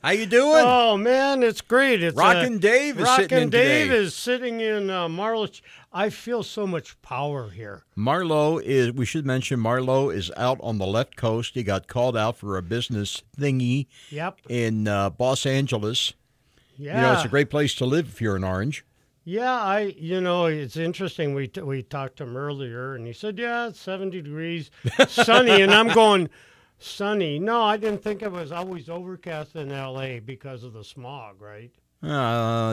How you doing? Oh man, it's great. It's Rockin' Dave is sitting in Dave today. is sitting in Marlo. I feel so much power here. Marlo is, we should mention, Marlo is out on the left coast. He got called out for a business thingy in Los Angeles. Yeah. You know, it's a great place to live if you're in Orange. Yeah, it's interesting. We talked to him earlier, and he said, yeah, it's 70 degrees, sunny. And I'm going, sunny? No, I didn't think it was always overcast in L.A. because of the smog, right?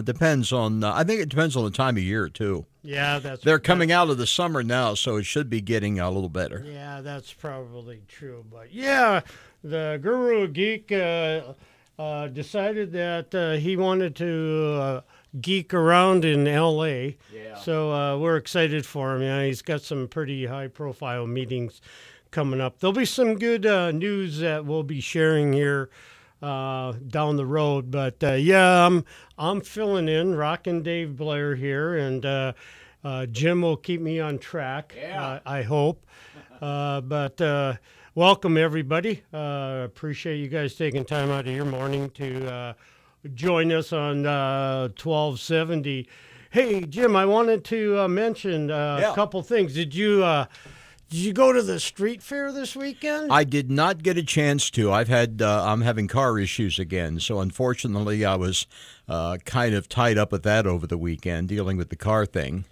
Depends on, I think it depends on the time of year, too. Yeah, They're coming out of the summer now, so it should be getting a little better. Yeah, that's probably true. But, yeah, the Guru Geek decided that he wanted to geek around in L.A. Yeah. So we're excited for him. Yeah, he's got some pretty high-profile meetings coming up. There'll be some good news that we'll be sharing here down the road. But, yeah, I'm filling in, rocking Dave Blair here, and Jim will keep me on track, I hope. But welcome, everybody. Appreciate you guys taking time out of your morning to join us on 1270. Hey, Jim, I wanted to mention a couple things. Did you go to the street fair this weekend? I did not get a chance to. I'm having car issues again, so unfortunately I was kind of tied up with that over the weekend, dealing with the car thing.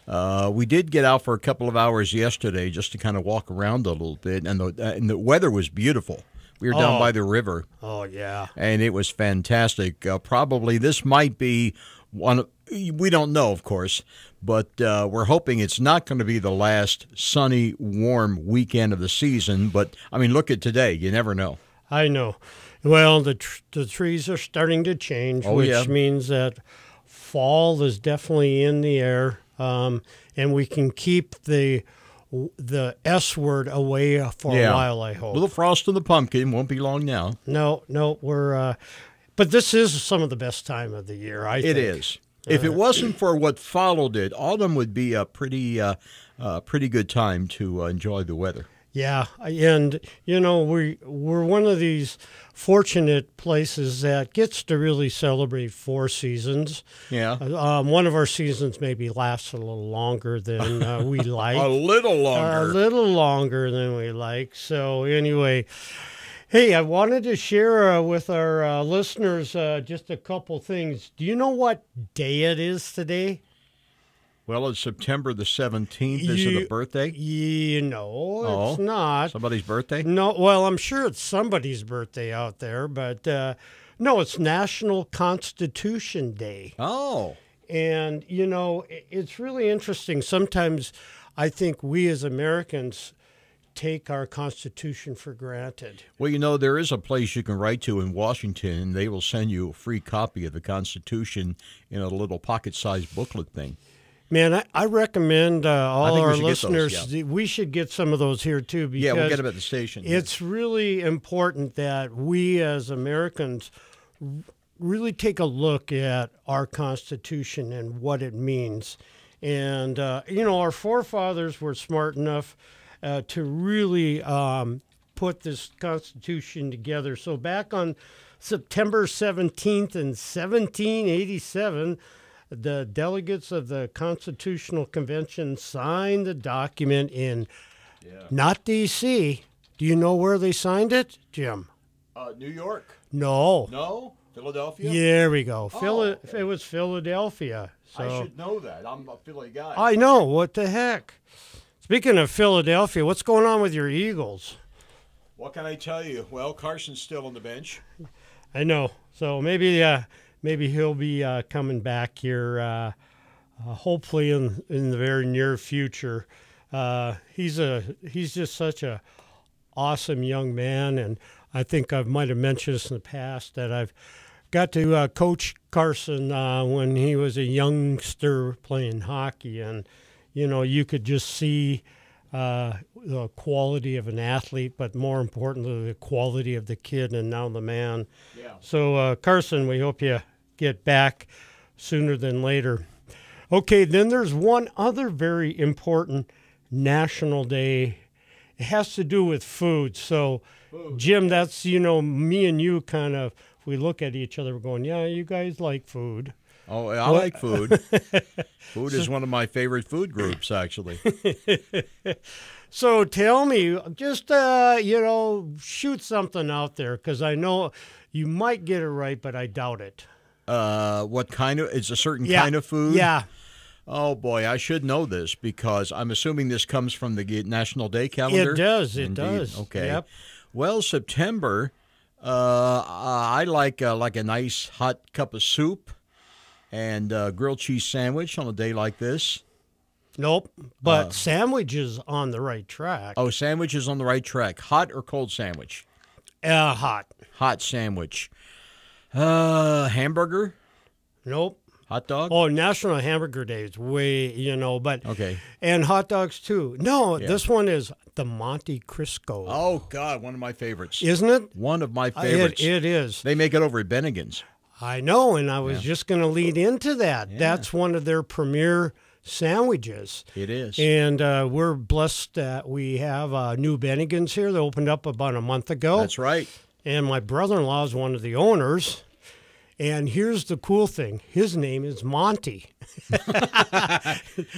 We did get out for a couple of hours yesterday just to kind of walk around a little bit, and the weather was beautiful. We were down by the river. Oh, yeah. And it was fantastic. Probably this might be one. We don't know, of course, but we're hoping it's not going to be the last sunny, warm weekend of the season. But, I mean, look at today. You never know. I know. Well, the trees are starting to change, which means that fall is definitely in the air, and we can keep the S word away for a while, I hope. A little frost on the pumpkin. Won't be long now. No, we're but this is some of the best time of the year, I think. It is. If it wasn't for what followed it, autumn would be a pretty good time to enjoy the weather. Yeah, and we're one of these fortunate places that gets to really celebrate 4 seasons. Yeah. One of our seasons maybe lasts a little longer than we like. A little longer. A little longer than we like. So anyway, hey, I wanted to share with our listeners just a couple things. Do you know what day it is today? Well, it's September the 17th. Is it a birthday? It's not. Somebody's birthday? No, well, I'm sure it's somebody's birthday out there, but no, it's National Constitution Day. Oh. And, it's really interesting. Sometimes I think we as Americans take our Constitution for granted. Well, there is a place you can write to in Washington, and they will send you a free copy of the Constitution in a little pocket-sized booklet thing. Man, I recommend all our listeners, we should get some of those here, too. Because we'll get them at the station. It's really important that we as Americans really take a look at our Constitution and what it means. And, our forefathers were smart enough to really put this Constitution together. So back on September 17th in 1787, the delegates of the Constitutional Convention signed the document in not D.C. Do you know where they signed it, Jim? New York. No. No? Philadelphia? There we go. Oh. It was Philadelphia. So. I should know that. I'm a Philly guy. I know. What the heck? Speaking of Philadelphia, what's going on with your Eagles? What can I tell you? Well, Carson's still on the bench. I know. So maybe he'll be coming back here, hopefully in the very near future. He's just such a awesome young man, and I think I might have mentioned this in the past that I've got to coach Carson when he was a youngster playing hockey, and you could just see the quality of an athlete, but more importantly, the quality of the kid and now the man. Yeah. So, Carson, we hope you get back sooner than later. Okay, then there's one other very important national day. It has to do with food. So, Jim, that's, me and you kind of, we look at each other, we're going, yeah, you guys like food. Oh, I like food. Food is one of my favorite food groups, actually. So tell me, just, shoot something out there, because I know you might get it right, but I doubt it. What kind of, it's a certain kind of food? Yeah. Oh, boy, I should know this because I'm assuming this comes from the National Day calendar. It does. It Indeed. does. Okay. Yep. Well, September, I like a nice hot cup of soup and grilled cheese sandwich on a day like this. Nope, but sandwiches on the right track. Oh, sandwiches on the right track. Hot or cold sandwich? Hot. Hot sandwich. Hamburger? Nope. Hot dog? Oh, National Hamburger Day is way, but... Okay. And hot dogs, too. No, This one is the Monte Cristo. Oh, God, one of my favorites. Isn't it? One of my favorites. It is. They make it over at Bennigan's. I know, and I was just going to lead into that. Yeah. That's one of their premier sandwiches. It is. And we're blessed that we have new Bennigan's here. They opened up about a month ago. That's right. And my brother-in-law is one of the owners. And here's the cool thing. His name is Monty.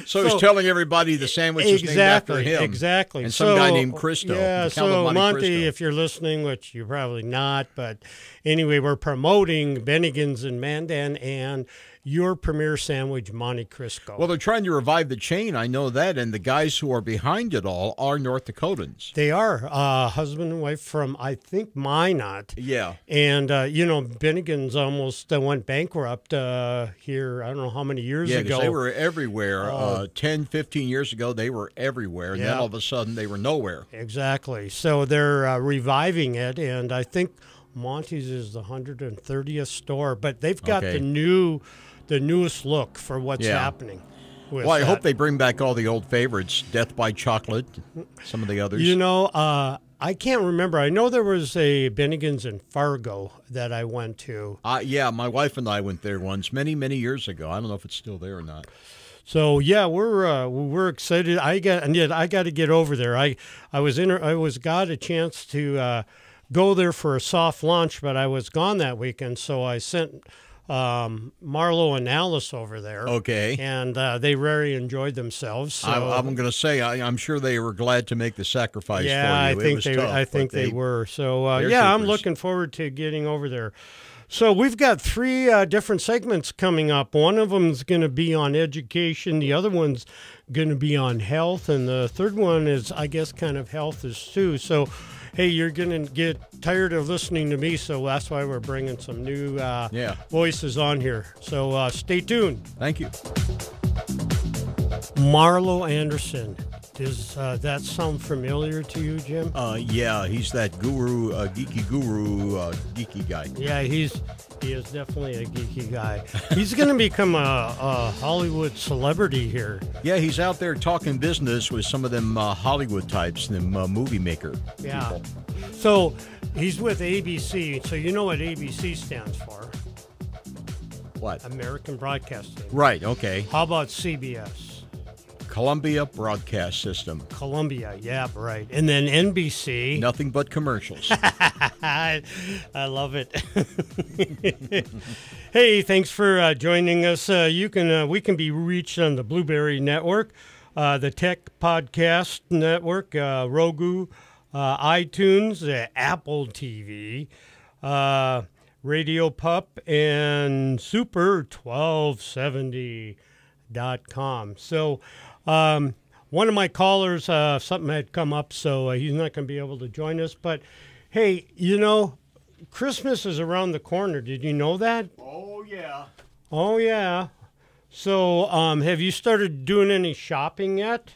So he's telling everybody the sandwich is named after him. Exactly. And some guy named Cristo. Yeah, so Monty, if you're listening, which you're probably not, but anyway, we're promoting Bennigan's in Mandan and your premier sandwich, Monte Cristo. Well, they're trying to revive the chain. I know that. And the guys who are behind it all are North Dakotans. They are. Husband and wife from, I think, Minot. Yeah. And, Bennigan's almost went bankrupt here, I don't know how many years ago. Yeah, because they were everywhere. 10, 15 years ago, they were everywhere. And then all of a sudden, they were nowhere. Exactly. So they're reviving it. And I think Monty's is the 130th store. But they've got the newest look for what's happening. Well, I hope they bring back all the old favorites, Death by Chocolate, some of the others. I can't remember. I know there was a Bennigan's in Fargo that I went to. Yeah, my wife and I went there once many, many years ago. I don't know if it's still there or not. So yeah, we're excited. I got to get over there. I got a chance to go there for a soft launch, but I was gone that weekend, so I sent Marlo and Alice over there. Okay. And they very enjoyed themselves. So. I'm going to say, I'm sure they were glad to make the sacrifice for you. I think they were. So, I'm looking forward to getting over there. So we've got three different segments coming up. One of them is going to be on education. The other one's going to be on health. And the third one is, I guess, kind of health is too. So, hey, you're going to get tired of listening to me, so that's why we're bringing some new voices on here. So stay tuned. Thank you. Marlo Anderson. Does that sound familiar to you, Jim? Yeah, he's that geeky guy. Yeah, he is definitely a geeky guy. He's going to become a Hollywood celebrity here. Yeah, he's out there talking business with some of them Hollywood types, them movie maker people. So he's with ABC. So you know what ABC stands for? What? American Broadcasting. Right, okay. How about CBS? Columbia Broadcast System. Columbia, yeah, right. And then NBC. Nothing but commercials. I love it. Hey, thanks for joining us. We can be reached on the Blueberry Network, the Tech Podcast Network, Roku, iTunes, Apple TV, Radio Pup, and Super1270.com. So, one of my callers, something had come up, so he's not going to be able to join us. But, hey, Christmas is around the corner. Did you know that? Oh, yeah. Oh, yeah. So, have you started doing any shopping yet?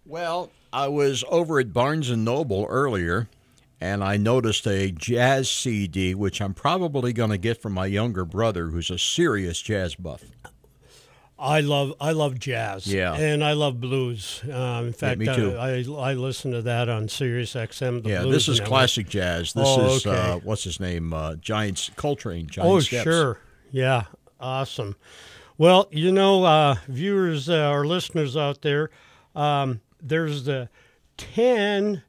Well, I was over at Barnes & Noble earlier, and I noticed a jazz CD, which I'm probably going to get from my younger brother, who's a serious jazz buff. I love jazz, and I love blues. In fact, me too. I listen to that on Sirius XM. This is classic jazz. This is what's his name? Coltrane. Giant Steps. Sure, yeah, awesome. Well, viewers or listeners out there, there's the 10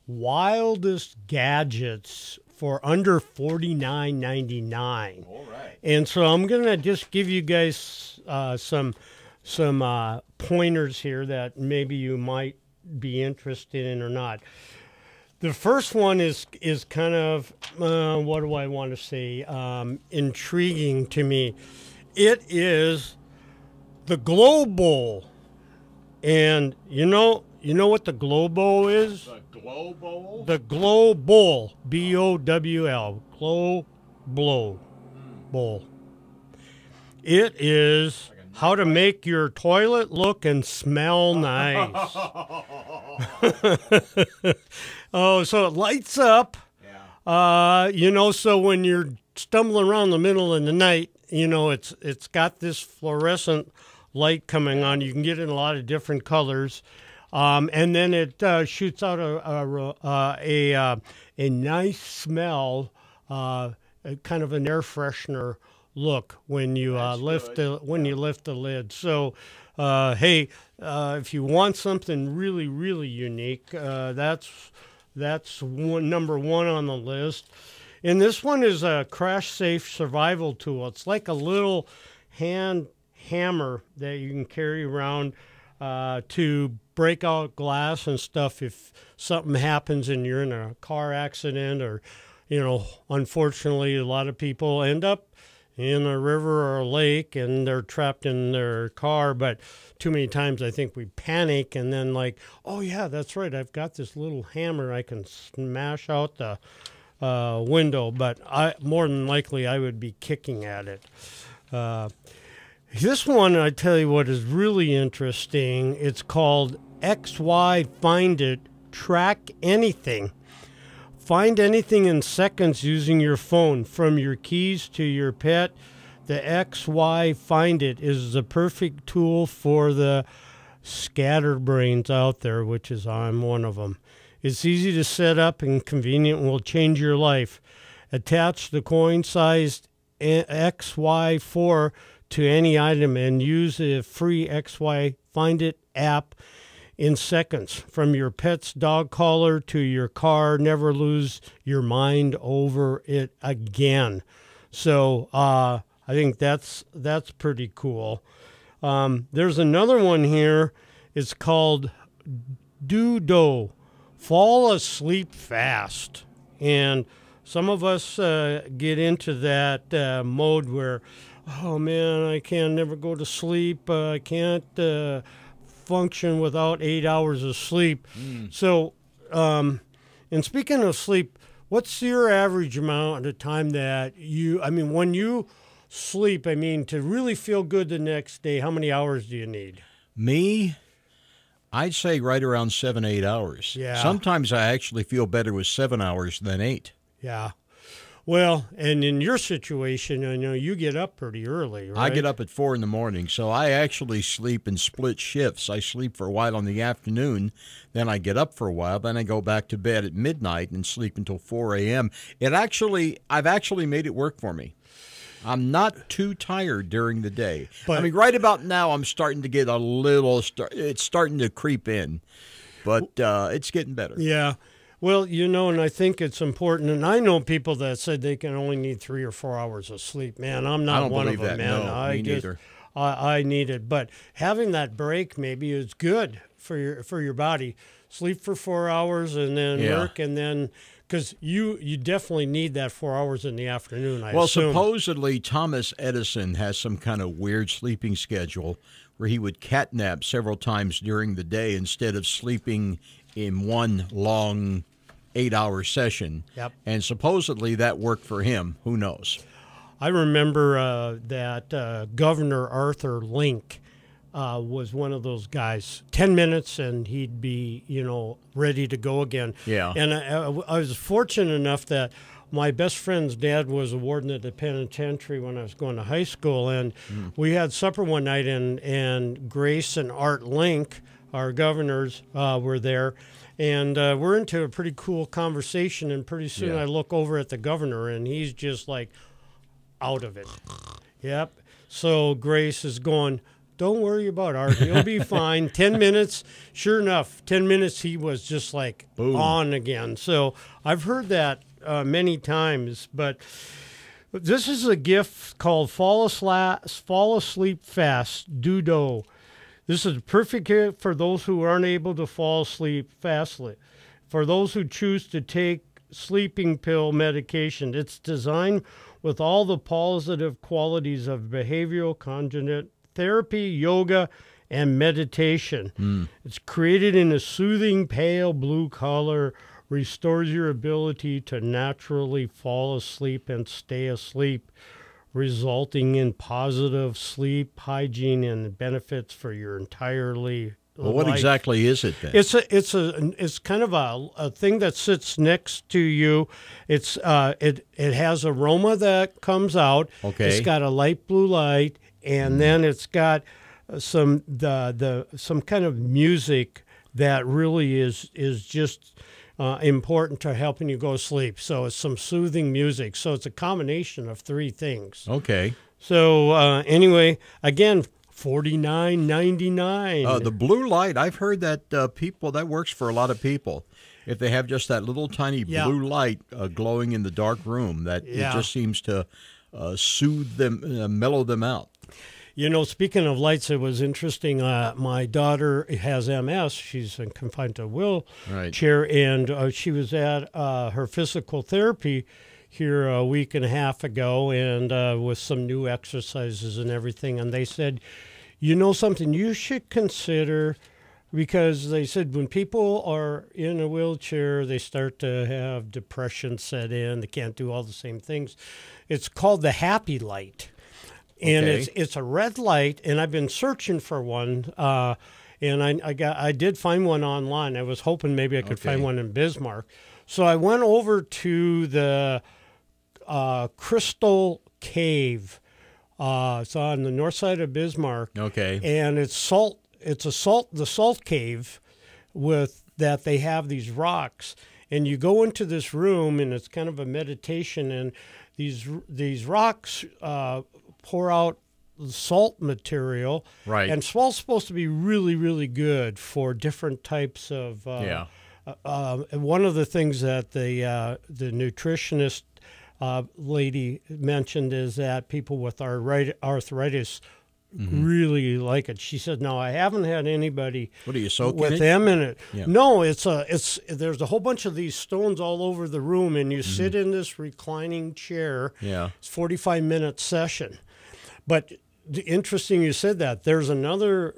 wildest gadgets for under $49.99. All right. And so I'm gonna just give you guys some pointers here that maybe you might be interested in or not. The first one is kind of what do I want to say? Intriguing to me. It is the Glow Bowl, and you know what the Glow Bowl is? The Glow Bowl? The Glow Bowl, BOWL, Glow Blow Bowl. It is how to make your toilet look and smell nice. Oh, so it lights up. Yeah. So when you're stumbling around the middle of the night, it's got this fluorescent light coming on. You can get it in a lot of different colors. And then it shoots out a nice smell, kind of an air freshener look when you lift the lid. So, hey, if you want something really, really unique, that's number one on the list. And this one is a crash-safe survival tool. It's like a little hand hammer that you can carry around to break out glass and stuff if something happens and you're in a car accident, or, unfortunately, a lot of people end up in a river or a lake and they're trapped in their car. But too many times I think we panic and then like, oh yeah, that's right, I've got this little hammer, I can smash out the window, but more than likely I would be kicking at it. This one, I tell you what, is really interesting. It's called XY Find It, Track Anything. Find anything in seconds using your phone, from your keys to your pet. The XY Find It is the perfect tool for the scatterbrains out there, which is I'm one of them. It's easy to set up and convenient and will change your life. Attach the coin-sized XY4 to any item and use the free XY Find It app in seconds. From your pet's dog collar to your car, never lose your mind over it again. So I think that's pretty cool. There's another one here. It's called Do-Do, Fall Asleep Fast. And some of us get into that mode where, oh man, I can never go to sleep. I can't function without 8 hours of sleep. So, and speaking of sleep, what's your average amount of time that when you sleep, to really feel good the next day, how many hours do you need? Me, I'd say right around 7-8 hours. Yeah. Sometimes I actually feel better with 7 hours than 8. Yeah. Well, and in your situation, you get up pretty early, right? I get up at 4 in the morning, so I actually sleep in split shifts. I sleep for a while in the afternoon, then I get up for a while, then I go back to bed at midnight and sleep until 4 a.m. I've actually made it work for me. I'm not too tired during the day. But, right about now, I'm starting to get it's starting to creep in, but it's getting better. Yeah. Well, and I think it's important, and I know people that said they can only need 3 or 4 hours of sleep. Man, I'm not one of them, man. No, me neither. I need it, but having that break maybe is good for your body. Sleep for 4 hours and then work, and then because you definitely need that 4 hours in the afternoon. I assume. Supposedly Thomas Edison has some kind of weird sleeping schedule where he would catnap several times during the day instead of sleeping in one long 8-hour session. Yep. And supposedly that worked for him. Who knows? I remember that Governor Arthur Link was one of those guys. 10 minutes and he'd be, ready to go again. Yeah. And I was fortunate enough that my best friend's dad was a warden at the penitentiary when I was going to high school. And we had supper one night, and Grace and Art Link, our governors, were there. And we're into a pretty cool conversation. And pretty soon I look over at the governor, and he's just like out of it. Yep. So Grace is going, don't worry about Art. He'll be fine. 10 minutes. Sure enough, 10 minutes, he was just like Boom. On again. So I've heard that many times, but this is a gift called Fall Asleep Fast, Dudo. This is a perfect gift for those who aren't able to fall asleep fastly. For those who choose to take sleeping pill medication, it's designed with all the positive qualities of behavioral cognitive therapy, yoga, and meditation. It's created in a soothing pale blue color, restores your ability to naturally fall asleep and stay asleep, resulting in positive sleep hygiene and benefits for your entirely Well, what life. exactly is it then? It's kind of a thing that sits next to you. It has aroma that comes out. Okay. It's got a light blue light, and then it's got some kind of music that really is just important to helping you go to sleep. So it's some soothing music. So it's a combination of three things. Okay. So anyway, again, $49.99. The blue light, I've heard that that works for a lot of people. If they have just that little tiny blue light glowing in the dark room, that it just seems to soothe them, mellow them out. You know, speaking of lights, it was interesting. My daughter has MS. She's confined to a wheelchair, and she was at her physical therapy here a week and a half ago, and with some new exercises and everything. And they said, you know something, you should consider, because they said when people are in a wheelchair, they start to have depression set in. They can't do all the same things. It's called the happy light. And it's a red light, and I've been searching for one, and I did find one online. I was hoping maybe I could find one in Bismarck. So I went over to the Crystal Cave. It's on the north side of Bismarck. Okay. And it's salt. It's the salt cave with that they have these rocks, and you go into this room, and it's kind of a meditation, and these rocks pour out salt material. Right. And salt's supposed to be really, really good for different types of. One of the things that the nutritionist lady mentioned is that people with arthritis really like it. She said, "No, I haven't had anybody with them in it. Yeah. No, there's a whole bunch of these stones all over the room, and you sit in this reclining chair. Yeah, it's 45-minute session, but." Interesting you said that. There's another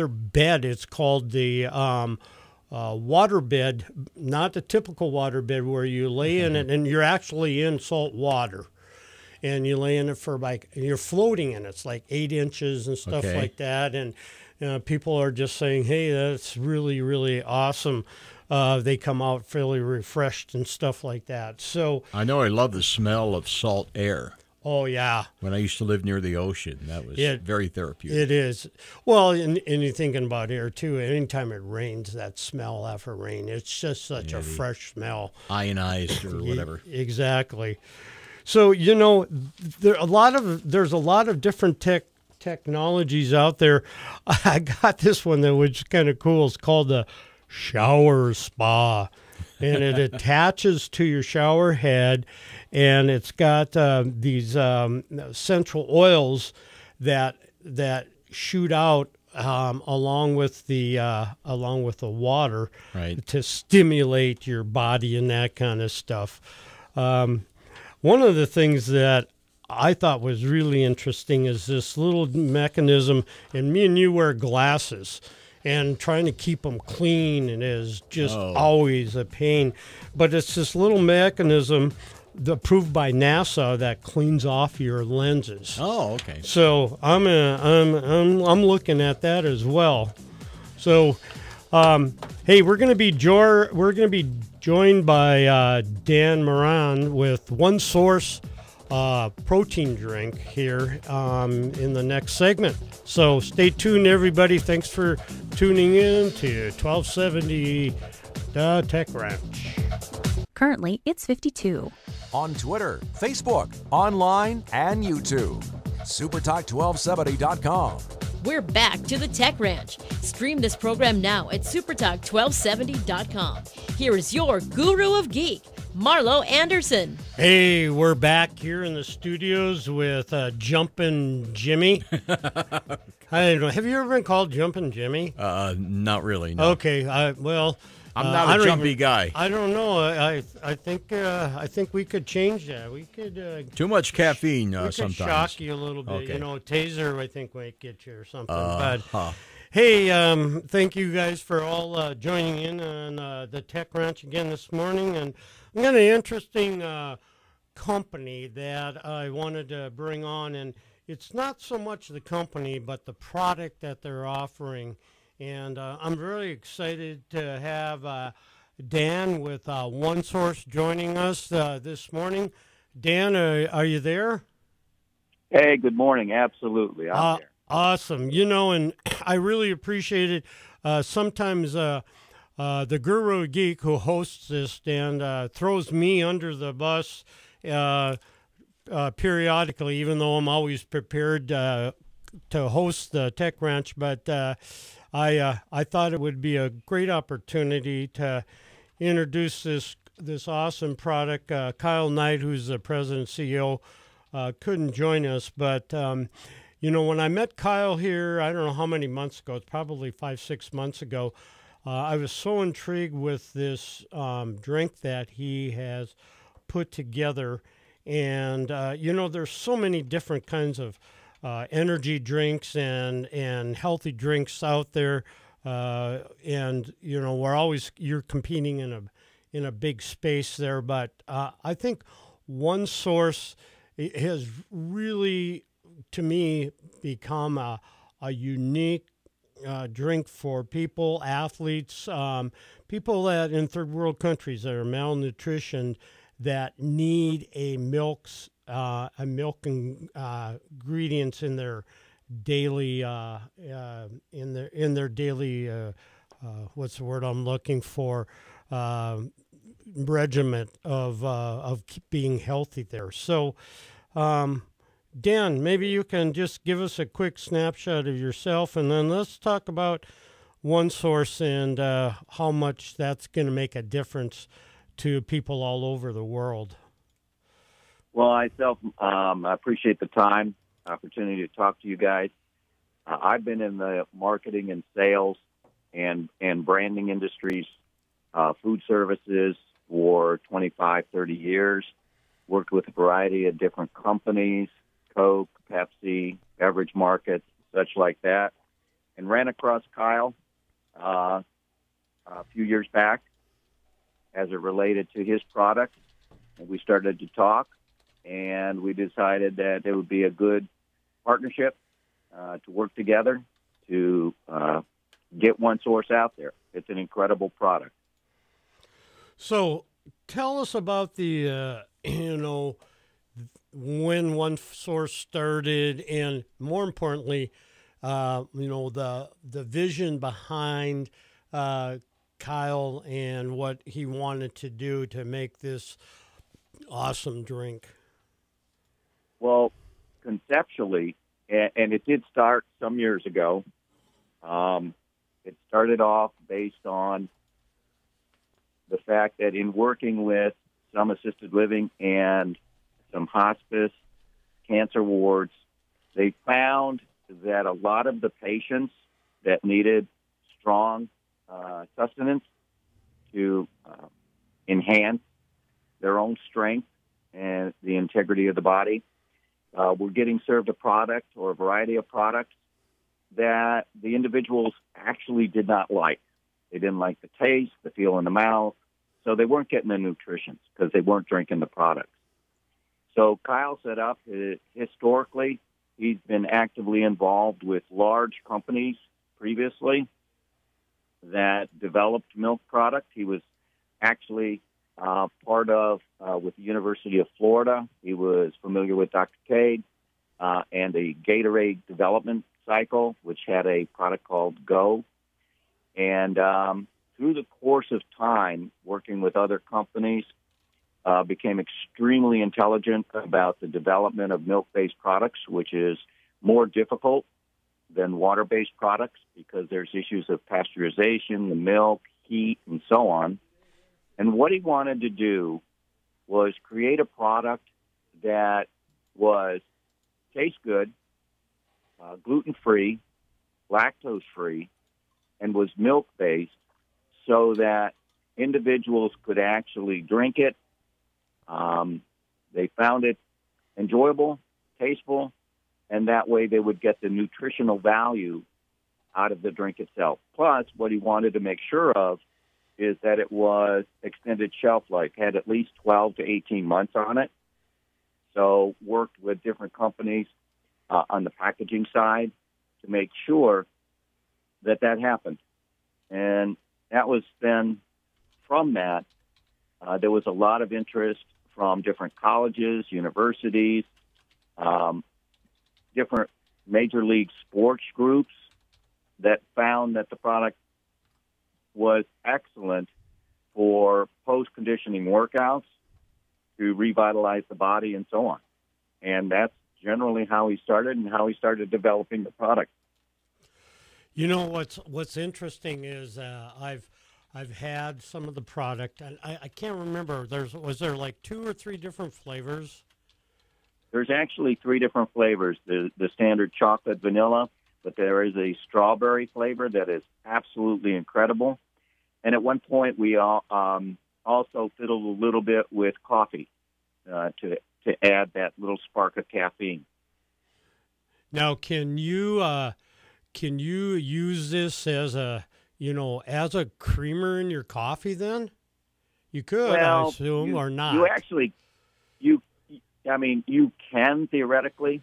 bed. It's called the water bed, not the typical water bed where you lay in it and you're actually in salt water. And you lay in it for you're floating in it. It's like 8 inches and stuff like that. And people are just saying, hey, that's really, really awesome. They come out fairly refreshed and stuff like that. So I know I love the smell of salt air. Oh, yeah. When I used to live near the ocean, that was very therapeutic. It is. Well, and you're thinking about air, too. Anytime it rains, that smell after rain, it's just such a fresh smell. Ionized or whatever. Exactly. So, you know, there's a lot of different technologies out there. I got this one that was kind of cool. It's called the shower spa. And it attaches to your shower head, and it's got these essential oils that shoot out along with the water to stimulate your body and that kind of stuff. One of the things that I thought was really interesting is this little mechanism, and me and you wear glasses. And trying to keep them clean is just always a pain. But it's this little mechanism approved by NASA that cleans off your lenses. Oh, okay. So I'm looking at that as well. So, hey, we're going to be joined by Dan Moran with One Source protein drink here in the next segment. So stay tuned, everybody. Thanks for tuning in to 1270 Tech Ranch. Currently, it's 52. On Twitter, Facebook, online, and YouTube. SuperTalk1270.com. We're back to the Tech Ranch. Stream this program now at SuperTalk1270.com. Here is your guru of geek, Marlo Anderson. Hey, we're back here in the studios with Jumpin' Jimmy. I don't know. Have you ever been called Jumpin' Jimmy? Not really, no. Okay, well... I'm not a jumpy guy. I don't know. I think we could change that. We could... Too much caffeine we could sometimes. shock you a little bit. Okay. You know, taser, I think, might get you or something. But... Hey, thank you guys for all joining in on the Tech Ranch again this morning. And we got an interesting company that I wanted to bring on. And it's not so much the company, but the product that they're offering. And I'm really excited to have Dan with OneSource joining us this morning. Dan, are you there? Hey, good morning. Absolutely. I'm there. Awesome. You know, and I really appreciate it. Sometimes the Guru Geek who hosts this, Dan, throws me under the bus periodically, even though I'm always prepared to host the Tech Ranch. But I thought it would be a great opportunity to introduce this awesome product. Kyle Knight, who's the president and CEO, couldn't join us, but you know, when I met Kyle here, I don't know how many months ago, it's probably 5-6 months ago, I was so intrigued with this drink that he has put together. And, you know, there's so many different kinds of energy drinks and healthy drinks out there. And, you know, you're competing in a big space there. But I think OneSource has really, to me, become a unique drink for people, athletes, people that in third world countries that are malnutrition, that need a milk ingredients in their daily in their daily what's the word I'm looking for, regiment of being healthy there. So Dan, maybe you can just give us a quick snapshot of yourself, and then let's talk about OneSource and how much that's going to make a difference to people all over the world. Well, I appreciate the time, opportunity to talk to you guys. I've been in the marketing and sales and branding industries, food services for 25, 30 years, worked with a variety of different companies, Coke, Pepsi, beverage markets, such like that, and ran across Kyle a few years back as it related to his product. And we started to talk, and we decided that it would be a good partnership to work together to get OneSource out there. It's an incredible product. So tell us about the, you know, when OneSource started, and more importantly, you know, the vision behind Kyle and what he wanted to do to make this awesome drink. Well, conceptually, and it did start some years ago, it started off based on the fact that in working with some assisted living and some hospice, cancer wards, they found that a lot of the patients that needed strong sustenance to enhance their own strength and the integrity of the body were getting served a product or a variety of products that the individuals actually did not like. They didn't like the taste, the feel in the mouth, so they weren't getting the nutrition because they weren't drinking the products. So Kyle set up, historically, he's been actively involved with large companies previously that developed milk products. He was actually part of, with the University of Florida, he was familiar with Dr. Cade and the Gatorade development cycle, which had a product called Go. And through the course of time, working with other companies, became extremely intelligent about the development of milk-based products, which is more difficult than water-based products because there's issues of pasteurization, the milk, heat, and so on. And what he wanted to do was create a product that was taste good, gluten-free, lactose-free, and was milk-based so that individuals could actually drink it. They found it enjoyable, tasteful, and that way they would get the nutritional value out of the drink itself. Plus, what he wanted to make sure of is that it was extended shelf life, had at least 12 to 18 months on it. So worked with different companies on the packaging side to make sure that that happened. And that was then, from that, there was a lot of interest from different colleges, universities, different major league sports groups that found that the product was excellent for post-conditioning workouts to revitalize the body and so on. And that's generally how he started and how he started developing the product. You know, what's interesting is I've had some of the product, and I can't remember. Was there like 2 or 3 different flavors? There's actually 3 different flavors. The standard chocolate vanilla, but there is a strawberry flavor that is absolutely incredible. And at one point, we also fiddled a little bit with coffee to add that little spark of caffeine. Now, can you use this as a creamer in your coffee? Then you could, well, I assume, or not. You can theoretically,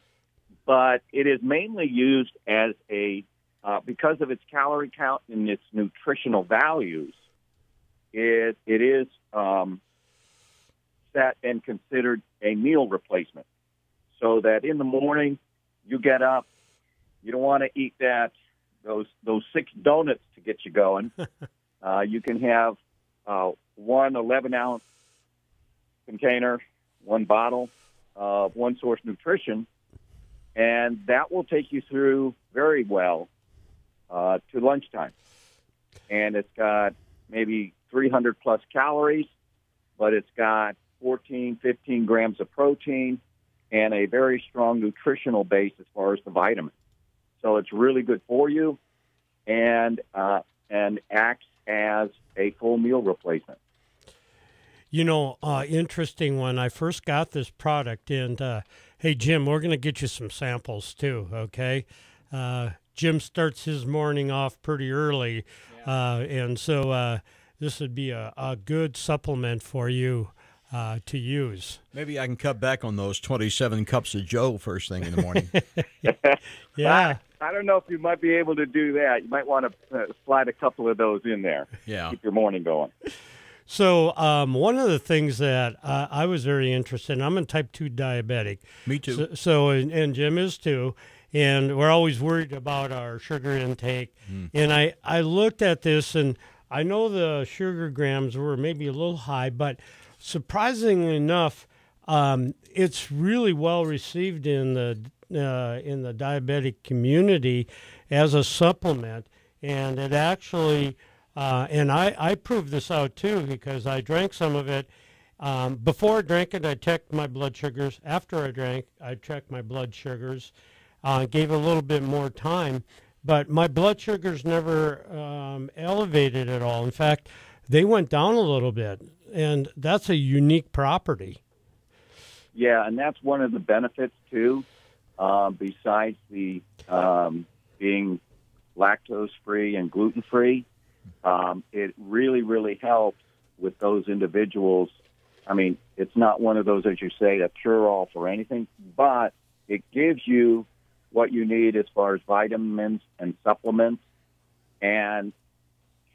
but it is mainly used as a because of its calorie count and its nutritional values. It is set and considered a meal replacement, so that in the morning you get up, you don't want to eat those 6 donuts to get you going. You can have one 11-ounce container, one bottle of One Source Nutrition, and that will take you through very well to lunchtime. And it's got maybe 300 plus calories, but it's got 14, 15 grams of protein and a very strong nutritional base as far as the vitamins. So it's really good for you and acts as a full meal replacement. You know, interesting, when I first got this product, and hey, Jim, we're going to get you some samples too, okay? Jim starts his morning off pretty early, and so this would be a good supplement for you to use. Maybe I can cut back on those 27 cups of Joe first thing in the morning. Yeah. I don't know if you might be able to do that. You might want to slide a couple of those in there. Yeah. Keep your morning going. So one of the things that I was very interested in, I'm a type 2 diabetic. Me too. So and Jim is too. And we're always worried about our sugar intake. And I looked at this, and I know the sugar grams were maybe a little high, but surprisingly enough, it's really well received in the diabetic community as a supplement. And it actually... and I proved this out, too, because I drank some of it. Before I drank it, I checked my blood sugars. After I drank, I checked my blood sugars. Gave it a little bit more time. But my blood sugars never elevated at all. In fact, they went down a little bit. And that's a unique property. Yeah, and that's one of the benefits, too, besides the being lactose-free and gluten-free. It really, really helps with those individuals. I mean, it's not one of those, as you say, a cure-all for anything, but it gives you what you need as far as vitamins and supplements, and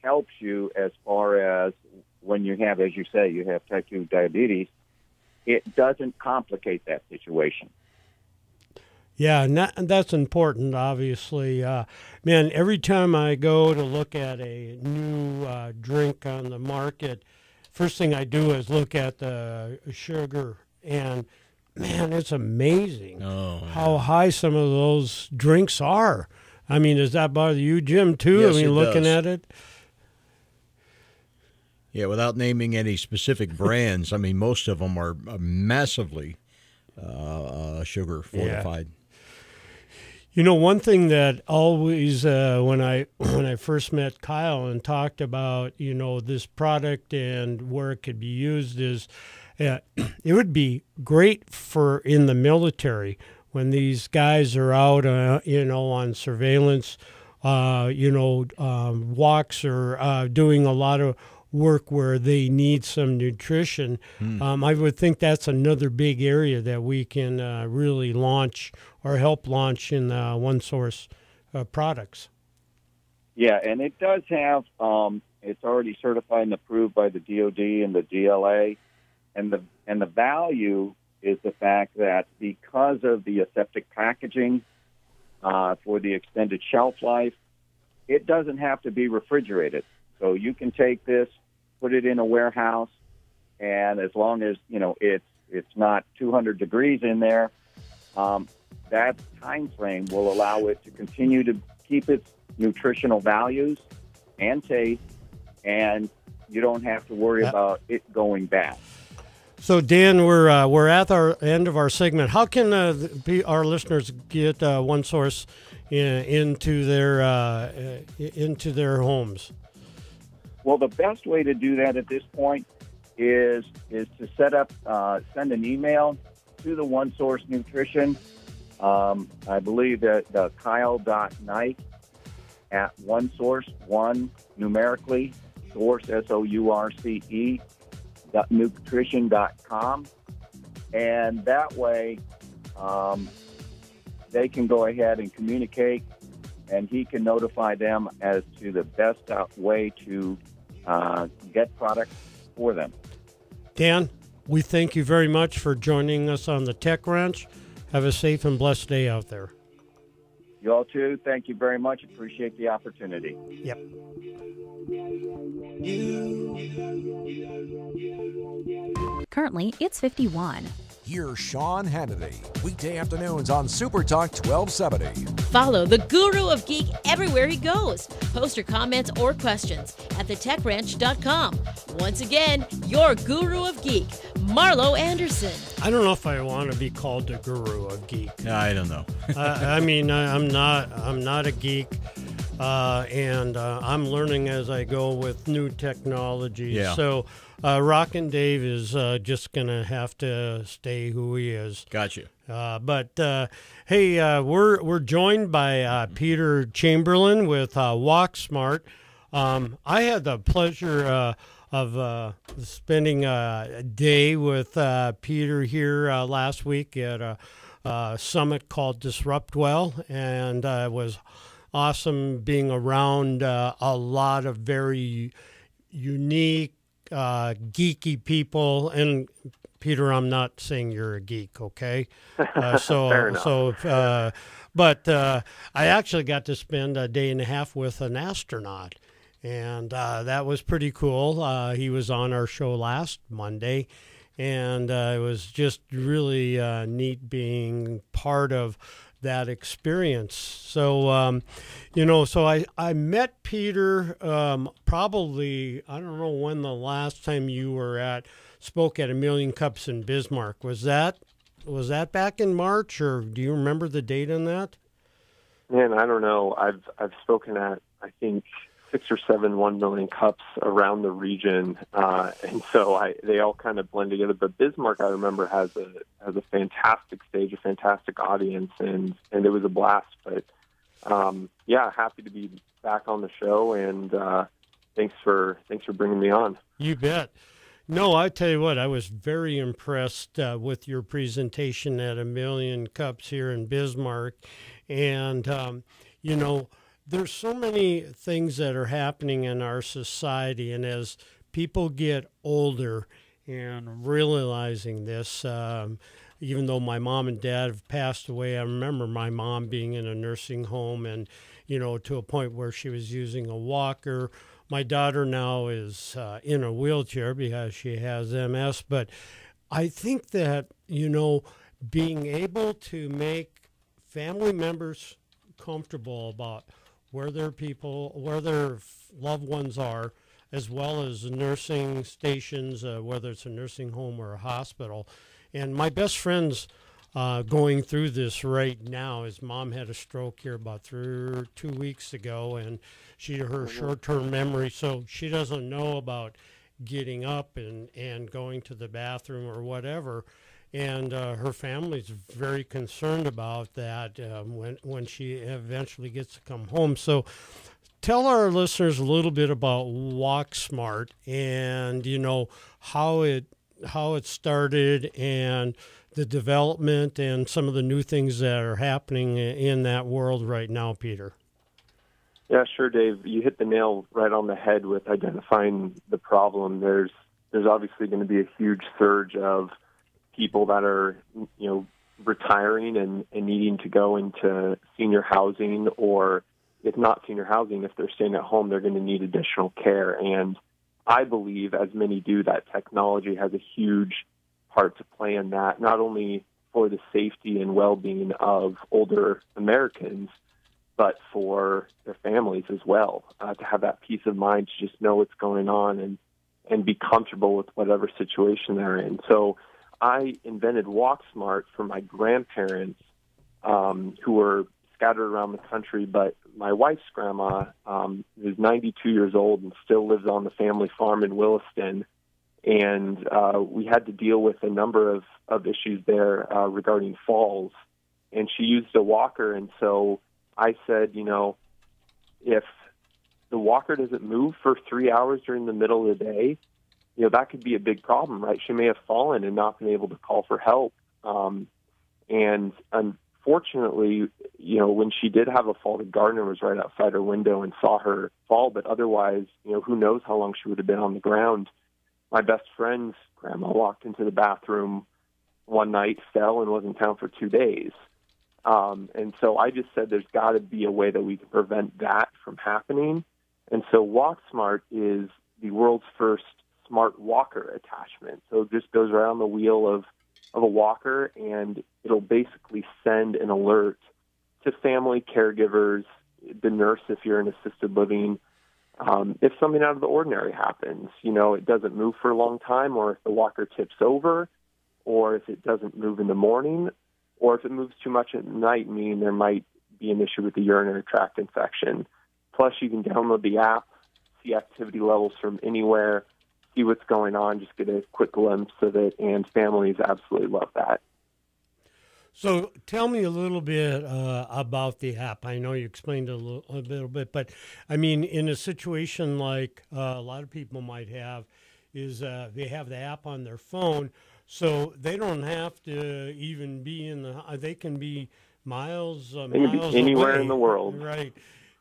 helps you as far as when you have, as you say, you have type 2 diabetes. It doesn't complicate that situation. Yeah, and that's important, obviously. Man, every time I go to look at a new drink on the market, first thing I do is look at the sugar. And, man, it's amazing how high some of those drinks are. I mean, does that bother you, Jim, too? Yes, I mean, it looking does. at it? Yeah, without naming any specific brands, I mean, most of them are massively sugar fortified. You know, one thing that always, when I first met Kyle and talked about, you know, this product and where it could be used is, it would be great for in the military when these guys are out, you know, on surveillance, walks or doing a lot of work where they need some nutrition. I would think that's another big area that we can really launch or help launch in One Source products. Yeah, and it does have, it's already certified and approved by the DOD and the DLA, and the value is the fact that because of the aseptic packaging for the extended shelf life, it doesn't have to be refrigerated. So you can take this, put it in a warehouse, and as long as, you know, it's not 200 degrees in there, that time frame will allow it to continue to keep its nutritional values and taste, and you don't have to worry about it going bad. So, Dan, we're at our end of our segment. How can our listeners get One Source into their homes? Well, the best way to do that at this point is to set up, send an email to the One Source Nutrition. I believe that Kyle.Knight at One Source, one numerically, source, SOURCE, nutrition.com. And that way they can go ahead and communicate, and he can notify them as to the best way to get products for them. Dan, we thank you very much for joining us on the Tech Ranch. Have a safe and blessed day out there. You all too. Thank you very much. Appreciate the opportunity. Yep. Currently, it's 51. Here's Sean Hannity, weekday afternoons on SuperTalk 1270. Follow the Guru of Geek everywhere he goes. Post your comments or questions at thetechranch.com. Once again, your Guru of Geek, Marlo Anderson. I don't know if I want to be called the Guru of Geek. I don't know. I mean, I'm not a geek, and I'm learning as I go with new technology. Yeah. So, Rockin' Dave is just gonna have to stay who he is. Gotcha. But hey, we're joined by Peter Chamberlain with WalkSmart. I had the pleasure of spending a day with Peter here last week at a summit called Disrupt Well, and it was awesome being around a lot of very unique, geeky people. And Peter, I'm not saying you're a geek, okay? Fair enough. But I actually got to spend a day and a half with an astronaut, and that was pretty cool. He was on our show last Monday, and it was just really neat being part of that experience. So, so I met Peter probably, I don't know when the last time you spoke at A Million Cups in Bismarck. Was that back in March, or do you remember the date on that? Man, I don't know. I've spoken at, I think, 6 or 7 1 million cups around the region, and so they all kind of blend together. But Bismarck, I remember, has a fantastic stage, a fantastic audience, and it was a blast. But yeah, happy to be back on the show, and thanks for bringing me on. You bet. No, I tell you what, I was very impressed with your presentation at A Million Cups here in Bismarck, and there's so many things that are happening in our society, and as people get older and realizing this, even though my mom and dad have passed away, I remember my mom being in a nursing home and, to a point where she was using a walker. My daughter now is in a wheelchair because she has MS, but I think that, being able to make family members comfortable about where their loved ones are, as well as nursing stations, whether it's a nursing home or a hospital. And my best friend's going through this right now. His mom had a stroke here about 2 weeks ago, and her short-term memory, so she doesn't know about getting up and going to the bathroom or whatever. And her family's very concerned about that when she eventually gets to come home. So tell our listeners a little bit about WalkSmart and, how it started and the development and some of the new things that are happening in that world right now, Peter. Yeah, sure, Dave. You hit the nail right on the head with identifying the problem. There's obviously going to be a huge surge of people that are, retiring and needing to go into senior housing, or if not senior housing, if they're staying at home, they're going to need additional care. And I believe, as many do, that technology has a huge part to play in that, not only for the safety and well-being of older Americans, but for their families as well, to have that peace of mind to just know what's going on and be comfortable with whatever situation they're in. So I invented WalkSmart for my grandparents who were scattered around the country, but my wife's grandma is 92 years old and still lives on the family farm in Williston. And we had to deal with a number of issues there regarding falls. And she used a walker, and so I said, if the walker doesn't move for 3 hours during the middle of the day, that could be a big problem, right? She may have fallen and not been able to call for help. And unfortunately, when she did have a fall, the gardener was right outside her window and saw her fall. But otherwise, who knows how long she would have been on the ground. My best friend's grandma walked into the bathroom one night, fell, and was in town for 2 days. And so I just said there's got to be a way that we can prevent that from happening. And so WalkSmart is the world's first smart walker attachment. So it just goes right on the wheel of a walker, and it'll basically send an alert to family caregivers, the nurse if you're in assisted living, if something out of the ordinary happens. It doesn't move for a long time, or if the walker tips over, or if it doesn't move in the morning, or if it moves too much at night, meaning there might be an issue with the urinary tract infection. Plus, you can download the app, see activity levels from anywhere, see what's going on, just get a quick glimpse of it, and families absolutely love that. So tell me a little bit about the app. I know you explained a little bit, but I mean, in a situation like a lot of people might have, is they have the app on their phone, so they don't have to even be they can be miles they can be anywhere away, in the world. right?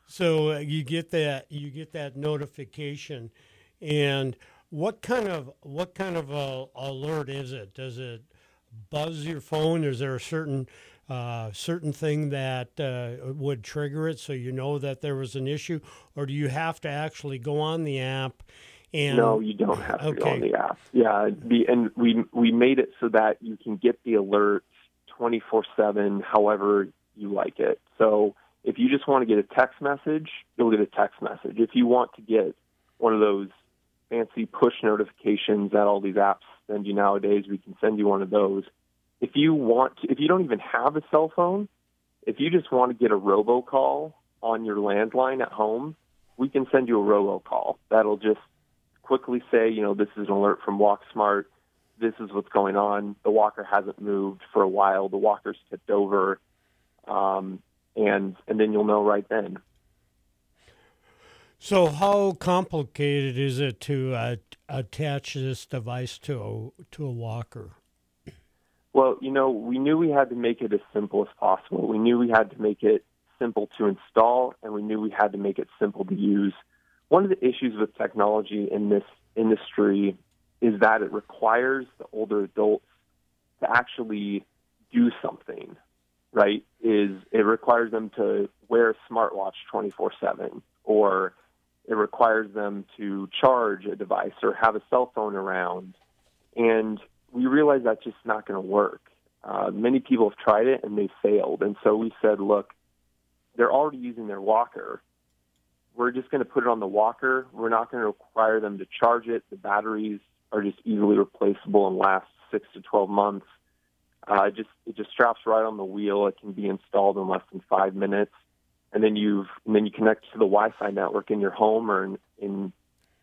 So you get that notification, and what kind of alert is it? Does it buzz your phone? Is there a certain thing that would trigger it so you know that there was an issue, or do you have to actually go on the app? No, you don't have to go on the app. Yeah, and we made it so that you can get the alerts 24/7, however you like it. So if you just want to get a text message, you'll get a text message. If you want to get one of those fancy push notifications that all these apps send you nowadays, we can send you one of those. If you don't even have a cell phone, if you just want to get a robocall on your landline at home, we can send you a robocall. That'll just quickly say, this is an alert from WalkSmart. This is what's going on. The walker hasn't moved for a while. The walker's tipped over. And then you'll know right then. So how complicated is it to attach this device to a walker? Well, we knew we had to make it as simple as possible. We knew we had to make it simple to install, and we knew we had to make it simple to use. One of the issues with technology in this industry is that it requires the older adults to actually do something, right? It requires them to wear a smartwatch 24/7, or it requires them to charge a device or have a cell phone around. And we realized that's just not going to work. Many people have tried it and they failed. And so we said, look, they're already using their walker. we're just going to put it on the walker. We're not going to require them to charge it. The batteries are just easily replaceable and last 6 to 12 months. It just straps right on the wheel. It can be installed in less than 5 minutes, and then you connect to the Wi-Fi network in your home or in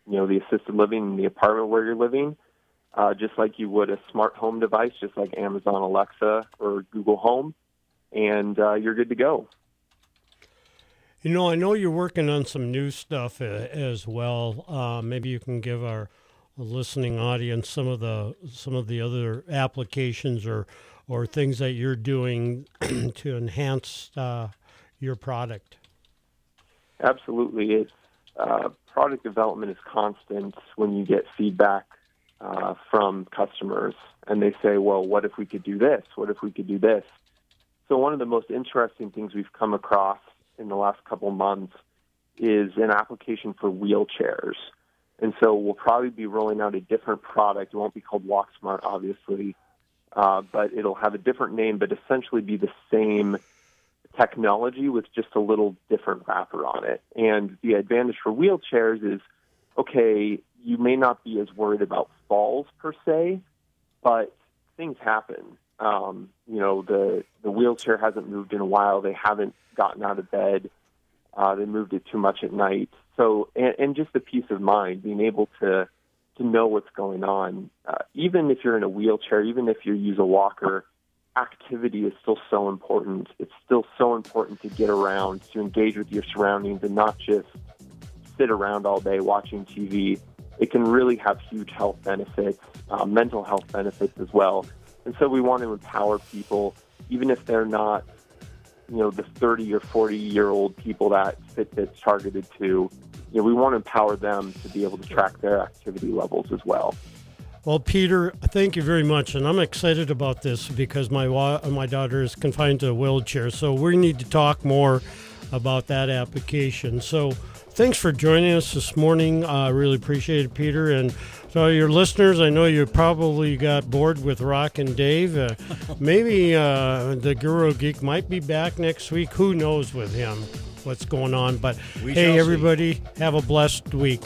the assisted living in the apartment where you're living, just like you would a smart home device, just like Amazon Alexa or Google Home, and you're good to go. I know you're working on some new stuff as well. Maybe you can give our listening audience some of the other applications or things that you're doing to enhance your product. Absolutely. It's product development is constant when you get feedback from customers, and they say, well, what if we could do this? What if we could do this? So one of the most interesting things we've come across in the last couple months is an application for wheelchairs. And so we'll probably be rolling out a different product. It won't be called WalkSmart, obviously, but it'll have a different name, but essentially be the same technology with just a little different wrapper on it. And the advantage for wheelchairs is, okay, you may not be as worried about falls per se, but things happen. The wheelchair hasn't moved in a while. They haven't gotten out of bed. They moved it too much at night. So, and just the peace of mind, being able to know what's going on. Even if you're in a wheelchair, even if you use a walker, activity is still so important. It's still so important to get around, to engage with your surroundings and not just sit around all day watching TV. It can really have huge health benefits, mental health benefits as well. And so we want to empower people, even if they're not, the 30 or 40-year-old people that Fitbit's targeted to. We want to empower them to be able to track their activity levels as well. Well, Peter, thank you very much, and I'm excited about this because my daughter is confined to a wheelchair, so we need to talk more about that application. So thanks for joining us this morning. I really appreciate it, Peter. And so your listeners, I know you probably got bored with Rock and Dave. Maybe the Guru Geek might be back next week. Who knows with him what's going on. But hey, everybody, have a blessed week.